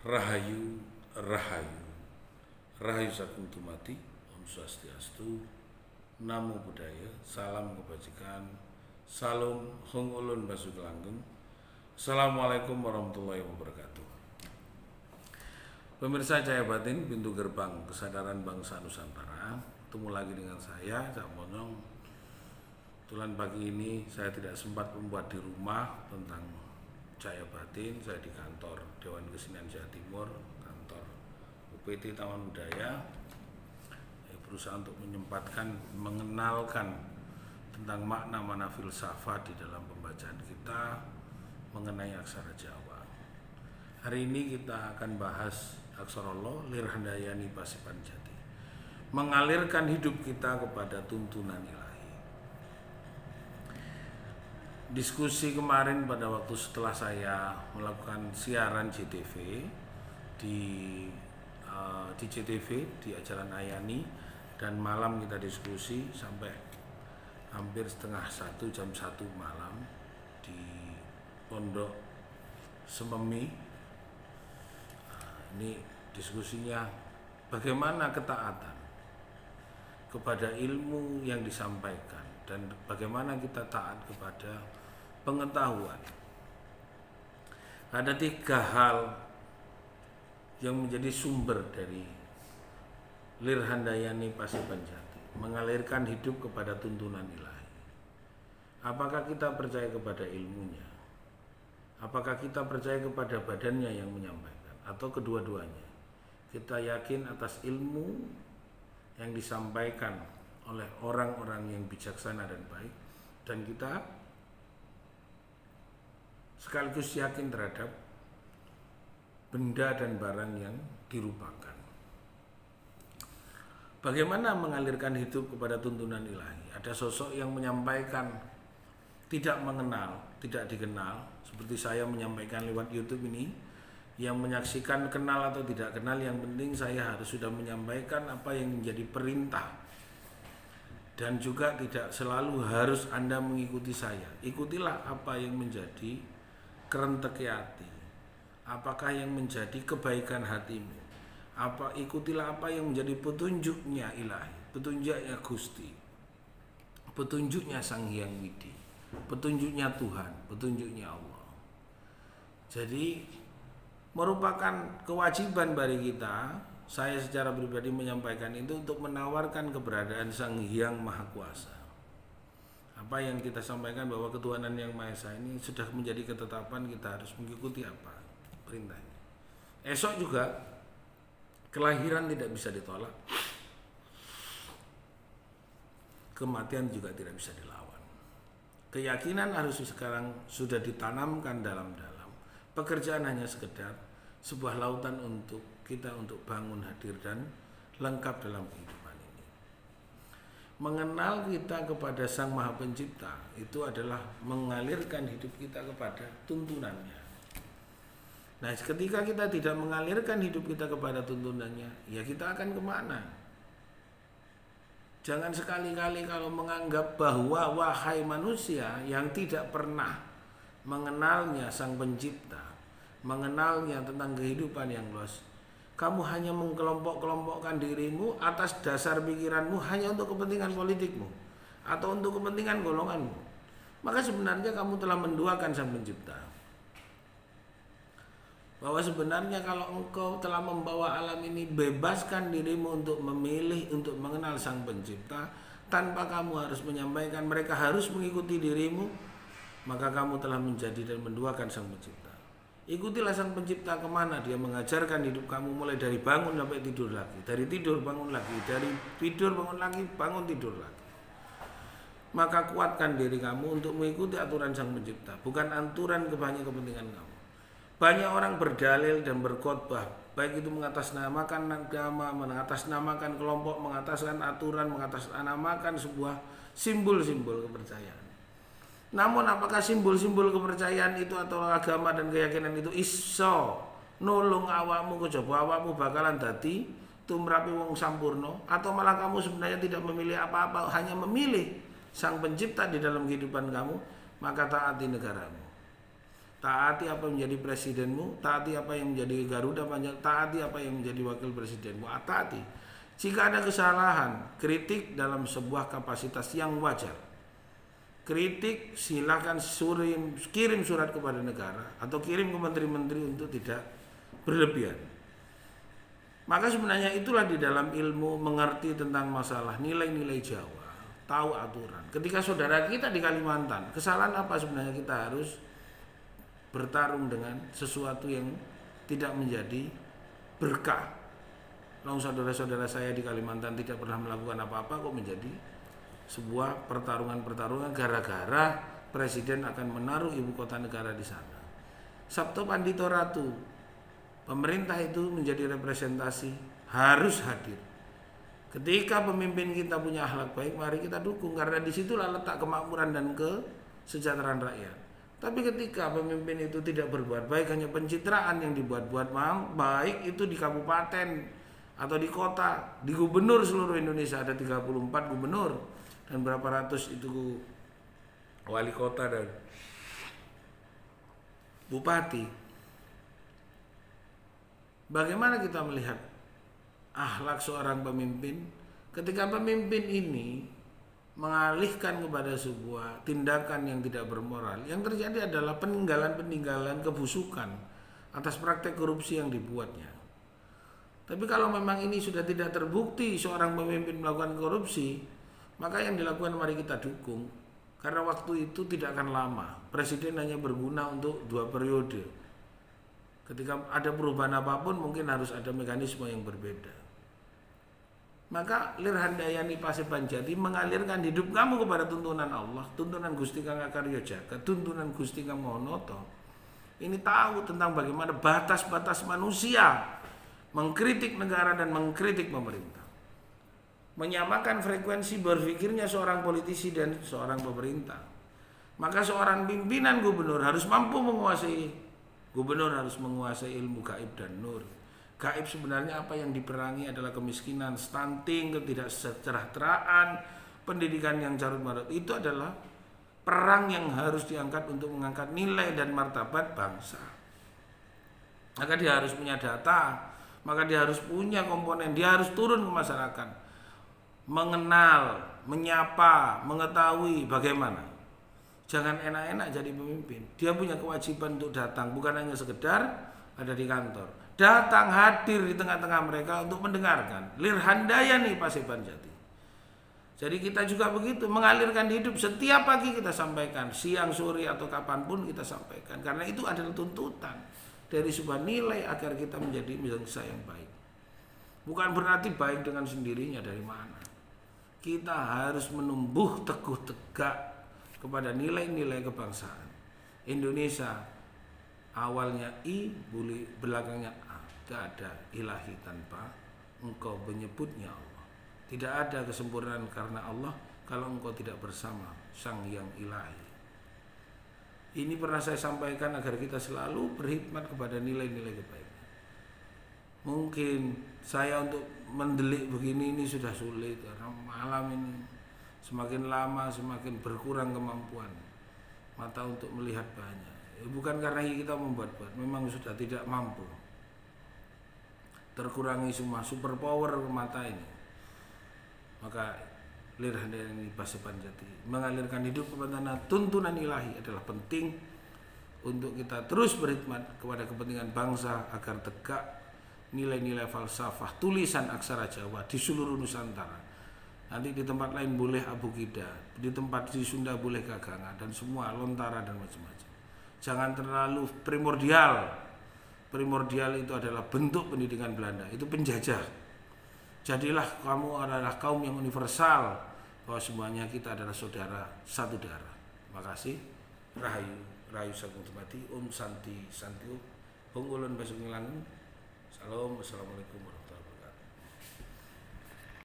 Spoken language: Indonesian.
Rahayu, Rahayu, Rahayu Sagung Dumadi, Om Swastiastu, Namo Buddhaya, Salam Kebajikan, Salam Hong Ulun Basukelanggeng. Assalamualaikum warahmatullahi wabarakatuh. Pemirsa Cahaya Batin, pintu gerbang kesadaran bangsa Nusantara. Ketemu lagi dengan saya, Cak Monyong. Kebetulan pagi ini saya tidak sempat membuat di rumah tentang Cahaya Batin. Saya di kantor Dewan Kesenian Jawa Timur, kantor UPT Taman Budaya. Saya berusaha untuk mengenalkan tentang makna-makna filsafat di dalam pembacaan kita mengenai aksara Jawa. Hari ini kita akan bahas aksara Lo, Lirhandayani Pasipanjati, mengalirkan hidup kita kepada tuntunan ilahi. Diskusi kemarin pada waktu setelah saya melakukan siaran JTV di JTV di ajaran Ayani, dan malam kita diskusi sampai hampir setengah satu, jam 1 malam di Pondok Sememi. Ini diskusinya bagaimana ketaatan kepada ilmu yang disampaikan dan bagaimana kita taat kepada pengetahuan. Ada 3 hal yang menjadi sumber dari Lirhandayani Pasipanjati, mengalirkan hidup kepada tuntunan ilahi. Apakah kita percaya kepada ilmunya? Apakah kita percaya kepada badannya yang menyampaikan? Atau kedua-duanya? Kita yakin atas ilmu yang disampaikan oleh orang-orang yang bijaksana dan baik, dan kita sekaligus yakin terhadap benda dan barang yang dirupakan. Bagaimana mengalirkan hidup kepada tuntunan ilahi? Ada sosok yang menyampaikan tidak mengenal, tidak dikenal, seperti saya menyampaikan lewat YouTube ini. Yang menyaksikan kenal atau tidak kenal, yang penting saya harus sudah menyampaikan apa yang menjadi perintah. Dan juga tidak selalu harus Anda mengikuti saya. Ikutilah apa yang menjadi kerentek hati. Apakah yang menjadi kebaikan hatimu? Ikutilah apa yang menjadi petunjuknya ilahi, petunjuknya Gusti, petunjuknya Sang Hyang Widi, petunjuknya Tuhan, petunjuknya Allah. Jadi merupakan kewajiban bagi kita, saya secara pribadi menyampaikan itu untuk menawarkan keberadaan Sang Hyang Maha Kuasa. Apa yang kita sampaikan bahwa ketuhanan yang Maha Esa ini sudah menjadi ketetapan, kita harus mengikuti apa perintahnya. Esok juga kelahiran tidak bisa ditolak, kematian juga tidak bisa dilawan. Keyakinan harus sekarang sudah ditanamkan dalam-dalam. Pekerjaan hanya sekedar sebuah lautan untuk kita untuk bangun, hadir, dan lengkap dalam kehidupan ini. Mengenal kita kepada Sang Maha Pencipta itu adalah mengalirkan hidup kita kepada tuntunannya. Nah, ketika kita tidak mengalirkan hidup kita kepada tuntunannya, ya kita akan kemana? Jangan sekali-kali kalau menganggap bahwa wahai manusia yang tidak pernah mengenalnya Sang Pencipta, mengenalnya tentang kehidupan yang luas, kamu hanya mengkelompok-kelompokkan dirimu atas dasar pikiranmu hanya untuk kepentingan politikmu atau untuk kepentingan golonganmu, maka sebenarnya kamu telah menduakan Sang Pencipta. Bahwa sebenarnya kalau engkau telah membawa alam ini, bebaskan dirimu untuk memilih, untuk mengenal Sang Pencipta tanpa kamu harus menyampaikan mereka harus mengikuti dirimu, maka kamu telah menjadi dan menduakan Sang Pencipta. Ikutilah Sang Pencipta kemana dia mengajarkan hidup kamu, mulai dari bangun sampai tidur lagi, dari tidur bangun lagi, dari tidur bangun lagi, bangun tidur lagi. Maka kuatkan diri kamu untuk mengikuti aturan Sang Pencipta, bukan aturan kepentingan kamu. Banyak orang berdalil dan berkhotbah, baik itu mengatasnamakan agama, mengatasnamakan kelompok, mengatasnamakan aturan, mengatasnamakan sebuah simbol-simbol kepercayaan. Namun apakah simbol-simbol kepercayaan itu atau agama dan keyakinan itu iso nulung awakmu, kejaba awakmu bakalan dadi tumrapi wong sampurno, atau malah kamu sebenarnya tidak memilih apa-apa, hanya memilih Sang Pencipta di dalam kehidupan kamu? Maka taati negaramu. taati apa yang menjadi presidenmu, taati apa yang menjadi Garuda Pancasila, taati apa yang menjadi wakil presidenmu, taati. Jika ada kesalahan, kritik dalam sebuah kapasitas yang wajar. Kritik silakan kirim surat kepada negara atau kirim ke menteri-menteri untuk tidak berlebihan. Maka sebenarnya itulah di dalam ilmu mengerti tentang masalah nilai-nilai Jawa, tahu aturan. Ketika saudara kita di Kalimantan, kesalahan apa sebenarnya kita harus bertarung dengan sesuatu yang tidak menjadi berkah. Kalau saudara-saudara saya di Kalimantan tidak pernah melakukan apa-apa, kok menjadi sebuah pertarungan gara-gara presiden akan menaruh ibu kota negara di sana. Sabto Pandito Ratu, pemerintah itu menjadi representasi, harus hadir. Ketika pemimpin kita punya akhlak baik, mari kita dukung, karena disitulah letak kemakmuran dan kesejahteraan rakyat. Tapi ketika pemimpin itu tidak berbuat baik, hanya pencitraan yang dibuat-buat, baik itu di kabupaten atau di kota, di gubernur seluruh Indonesia ada 34 gubernur dan berapa ratus itu wali kota dan bupati. Bagaimana kita melihat akhlak seorang pemimpin ketika pemimpin ini mengalihkan kepada sebuah tindakan yang tidak bermoral? Yang terjadi adalah peninggalan-peninggalan kebusukan atas praktek korupsi yang dibuatnya. Tapi kalau memang ini sudah tidak terbukti seorang pemimpin melakukan korupsi, maka yang dilakukan mari kita dukung. Karena waktu itu tidak akan lama. Presiden hanya berguna untuk 2 periode. Ketika ada perubahan apapun mungkin harus ada mekanisme yang berbeda. Maka Lirhandayani Paseban Jati mengalirkan hidup kamu kepada tuntunan Allah, tuntunan Gusti Kang Akarya Jagat, tuntunan Gusti Kang Mahanata. Ini tahu tentang bagaimana batas-batas manusia mengkritik negara dan mengkritik pemerintah. Menyamakan frekuensi berpikirnya seorang politisi dan seorang pemerintah. Maka seorang pimpinan gubernur harus mampu menguasai, gubernur harus menguasai ilmu gaib dan nur. Gaib sebenarnya apa yang diperangi adalah kemiskinan, stunting, ketidaksejahteraan, pendidikan yang carut marut. Itu adalah perang yang harus diangkat untuk mengangkat nilai dan martabat bangsa. Maka dia harus punya data, maka dia harus punya komponen, dia harus turun ke masyarakat, mengenal, menyapa, mengetahui bagaimana. Jangan enak-enak jadi pemimpin. Dia punya kewajiban untuk datang, bukan hanya sekedar ada di kantor. Datang hadir di tengah-tengah mereka untuk mendengarkan. Lirhandayani Paseban Jati. Jadi kita juga begitu, mengalirkan hidup setiap pagi kita sampaikan, siang, sore atau kapanpun kita sampaikan. Karena itu adalah tuntutan dari sebuah nilai agar kita menjadi bangsa yang baik. Bukan berarti baik dengan sendirinya, dari mana. Kita harus menumbuh teguh tegak kepada nilai-nilai kebangsaan. Indonesia awalnya I, belakangnya A. Tidak ada ilahi tanpa engkau menyebutnya Allah. Tidak ada kesempurnaan karena Allah kalau engkau tidak bersama Sang Yang Ilahi. Ini pernah saya sampaikan agar kita selalu berkhidmat kepada nilai-nilai kebaikan. Mungkin saya untuk mendelik begini ini sudah sulit karena malam ini semakin lama semakin berkurang kemampuan mata untuk melihat banyak. Bukan karena kita membuat-buat, memang sudah tidak mampu. Terkurangi semua super power mata ini. Maka Lirhandayani Paseban Jati mengalirkan hidup kepada tuntunan ilahi adalah penting untuk kita terus berkhidmat kepada kepentingan bangsa agar tegak nilai-nilai falsafah tulisan aksara Jawa di seluruh Nusantara. Nanti di tempat lain boleh Abukida, di tempat di Sunda boleh Gaganga dan semua Lontara dan macam-macam. Jangan terlalu primordial. Primordial itu adalah bentuk pendidikan Belanda, itu penjajah. Jadilah kamu adalah kaum yang universal, bahwa semuanya kita adalah saudara satu darah. Terima kasih. Rahayu, Rahayu Sagung Tumati, Om Santi Santiup, Bung Ulun Basung Langu. Salam, wassalamualaikum warahmatullahi wabarakatuh.